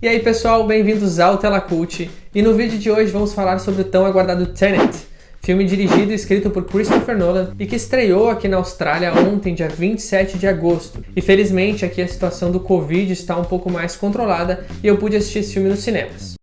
E aí pessoal, bem-vindos ao Tela Cult, e no vídeo de hoje vamos falar sobre o tão aguardado Tenet, filme dirigido e escrito por Christopher Nolan e que estreou aqui na Austrália ontem, dia 27 de agosto. E felizmente aqui a situação do Covid está um pouco mais controlada e eu pude assistir esse filme nos cinemas.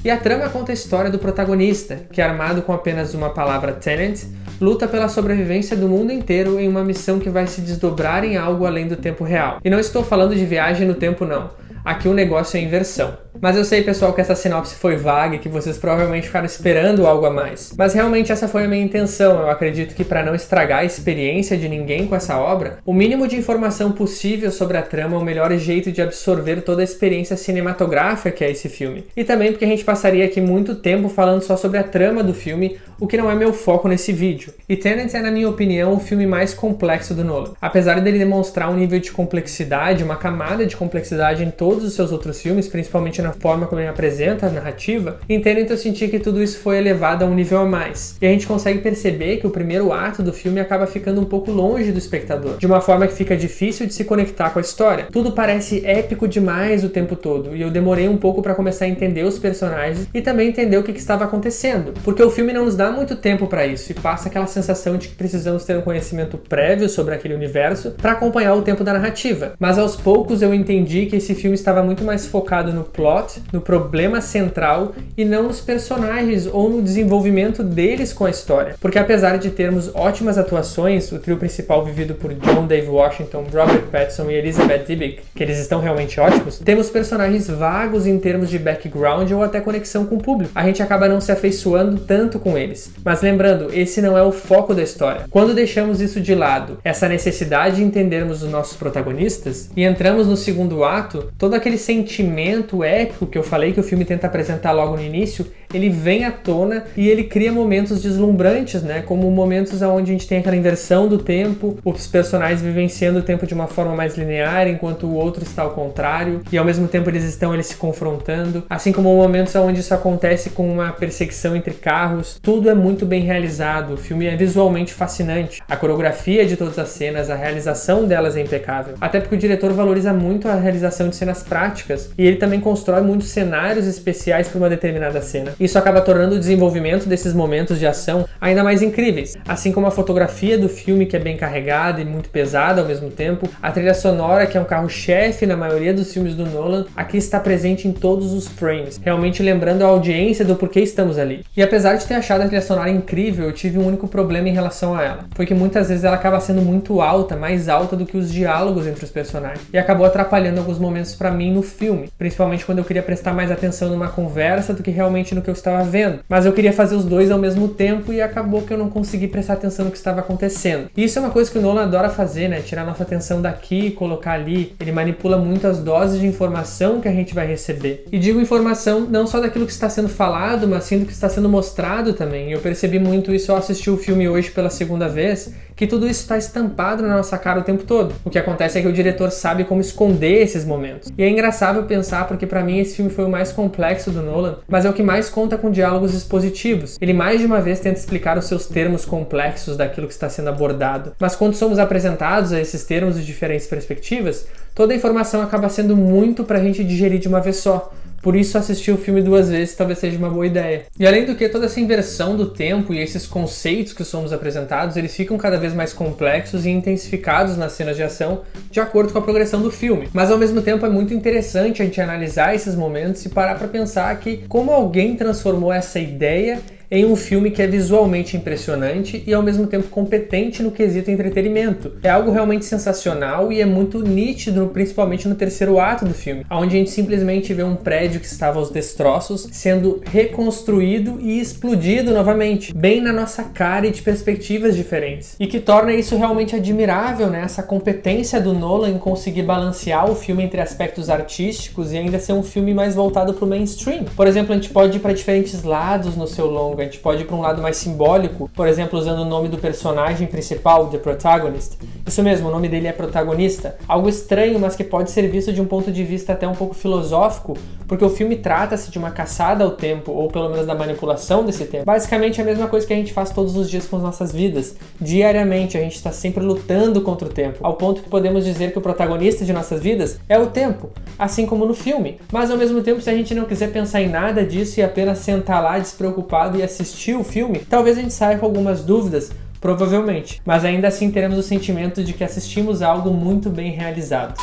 E a trama conta a história do protagonista, que armado com apenas uma palavra Tenet, luta pela sobrevivência do mundo inteiro em uma missão que vai se desdobrar em algo além do tempo real. E não estou falando de viagem no tempo não, aqui o negócio é inversão. Mas eu sei, pessoal, que essa sinopse foi vaga e que vocês provavelmente ficaram esperando algo a mais. Mas realmente essa foi a minha intenção. Eu acredito que para não estragar a experiência de ninguém com essa obra, o mínimo de informação possível sobre a trama é o melhor jeito de absorver toda a experiência cinematográfica que é esse filme. E também porque a gente passaria aqui muito tempo falando só sobre a trama do filme, o que não é meu foco nesse vídeo. E Tenet é, na minha opinião, o filme mais complexo do Nolan. Apesar dele demonstrar um nível de complexidade, uma camada de complexidade em todos os seus outros filmes, principalmente na forma como ele apresenta a narrativa, em Tenet eu senti que tudo isso foi elevado a um nível a mais. E a gente consegue perceber que o primeiro ato do filme acaba ficando um pouco longe do espectador, de uma forma que fica difícil de se conectar com a história. Tudo parece épico demais o tempo todo, e eu demorei um pouco para começar a entender os personagens e também entender o que estava acontecendo, porque o filme não nos dá muito tempo para isso e passa aquela sensação de que precisamos ter um conhecimento prévio sobre aquele universo para acompanhar o tempo da narrativa. Mas aos poucos eu entendi que esse filme estava muito mais focado no plot, no problema central e não nos personagens ou no desenvolvimento deles com a história. Porque apesar de termos ótimas atuações, o trio principal vivido por John David Washington, Robert Pattinson e Elizabeth Debicki, que eles estão realmente ótimos, temos personagens vagos em termos de background ou até conexão com o público. A gente acaba não se afeiçoando tanto com eles. Mas lembrando, esse não é o foco da história. Quando deixamos isso de lado, essa necessidade de entendermos os nossos protagonistas, e entramos no segundo ato, todo aquele sentimento épico que eu falei que o filme tenta apresentar logo no início, ele vem à tona e ele cria momentos deslumbrantes, né? Como momentos onde a gente tem aquela inversão do tempo, os personagens vivenciando o tempo de uma forma mais linear, enquanto o outro está ao contrário, e ao mesmo tempo eles se confrontando, assim como momentos onde isso acontece com uma perseguição entre carros. Tudo é muito bem realizado, o filme é visualmente fascinante, a coreografia de todas as cenas, a realização delas é impecável, até porque o diretor valoriza muito a realização de cenas práticas, e ele também constrói muitos cenários especiais para uma determinada cena. Isso acaba tornando o desenvolvimento desses momentos de ação ainda mais incríveis, assim como a fotografia do filme, que é bem carregada e muito pesada ao mesmo tempo, a trilha sonora, que é um carro-chefe na maioria dos filmes do Nolan, aqui está presente em todos os frames, realmente lembrando a audiência do porquê estamos ali. E apesar de ter achado a trilha sonora incrível, eu tive um único problema em relação a ela, foi que muitas vezes ela acaba sendo muito alta, mais alta do que os diálogos entre os personagens, e acabou atrapalhando alguns momentos para mim no filme, principalmente quando eu queria prestar mais atenção numa conversa do que realmente no que eu estava vendo. Mas eu queria fazer os dois ao mesmo tempo e acabou que eu não consegui prestar atenção no que estava acontecendo. E isso é uma coisa que o Nolan adora fazer, né? Tirar nossa atenção daqui e colocar ali. Ele manipula muito as doses de informação que a gente vai receber. E digo informação não só daquilo que está sendo falado, mas sim do que está sendo mostrado também. E eu percebi muito isso ao assistir o filme hoje pela segunda vez, que tudo isso está estampado na nossa cara o tempo todo. O que acontece é que o diretor sabe como esconder esses momentos. E é engraçado pensar, porque pra mim esse filme foi o mais complexo do Nolan, mas é o que mais conta com diálogos expositivos. Ele mais de uma vez tenta explicar os seus termos complexos daquilo que está sendo abordado. Mas quando somos apresentados a esses termos de diferentes perspectivas, toda a informação acaba sendo muito pra gente digerir de uma vez só. Por isso assistir o filme duas vezes talvez seja uma boa ideia. E além do que, toda essa inversão do tempo e esses conceitos que somos apresentados, eles ficam cada vez mais complexos e intensificados nas cenas de ação de acordo com a progressão do filme. Mas ao mesmo tempo é muito interessante a gente analisar esses momentos e parar para pensar que como alguém transformou essa ideia em um filme que é visualmente impressionante e ao mesmo tempo competente no quesito entretenimento. É algo realmente sensacional e é muito nítido, principalmente no terceiro ato do filme, onde a gente simplesmente vê um prédio que estava aos destroços sendo reconstruído e explodido novamente, bem na nossa cara e de perspectivas diferentes. E que torna isso realmente admirável, né? Essa competência do Nolan em conseguir balancear o filme entre aspectos artísticos e ainda ser um filme mais voltado para o mainstream. Por exemplo, a gente pode ir para diferentes lados no seu longa. A gente pode ir para um lado mais simbólico, por exemplo, usando o nome do personagem principal, The Protagonist, Isso mesmo, o nome dele é Protagonista. Algo estranho, mas que pode ser visto de um ponto de vista até um pouco filosófico, porque o filme trata-se de uma caçada ao tempo, ou pelo menos da manipulação desse tempo. Basicamente a mesma coisa que a gente faz todos os dias com as nossas vidas. Diariamente a gente está sempre lutando contra o tempo, ao ponto que podemos dizer que o protagonista de nossas vidas é o tempo, assim como no filme. Mas ao mesmo tempo, se a gente não quiser pensar em nada disso e apenas sentar lá despreocupado e assistir o filme, talvez a gente saia com algumas dúvidas, provavelmente, mas ainda assim teremos o sentimento de que assistimos algo muito bem realizado.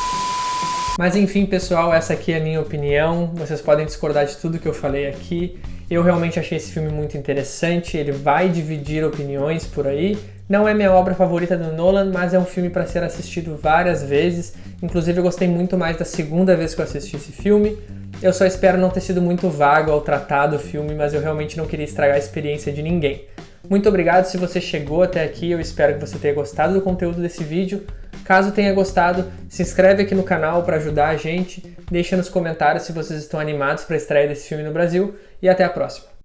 Mas enfim, pessoal, essa aqui é a minha opinião. Vocês podem discordar de tudo que eu falei aqui. Eu realmente achei esse filme muito interessante, ele vai dividir opiniões por aí. Não é minha obra favorita do Nolan, mas é um filme para ser assistido várias vezes. Inclusive eu gostei muito mais da segunda vez que eu assisti esse filme. Eu só espero não ter sido muito vago ao tratar do filme, mas eu realmente não queria estragar a experiência de ninguém. Muito obrigado se você chegou até aqui, eu espero que você tenha gostado do conteúdo desse vídeo. Caso tenha gostado, se inscreve aqui no canal para ajudar a gente, deixa nos comentários se vocês estão animados para a estreia desse filme no Brasil e até a próxima.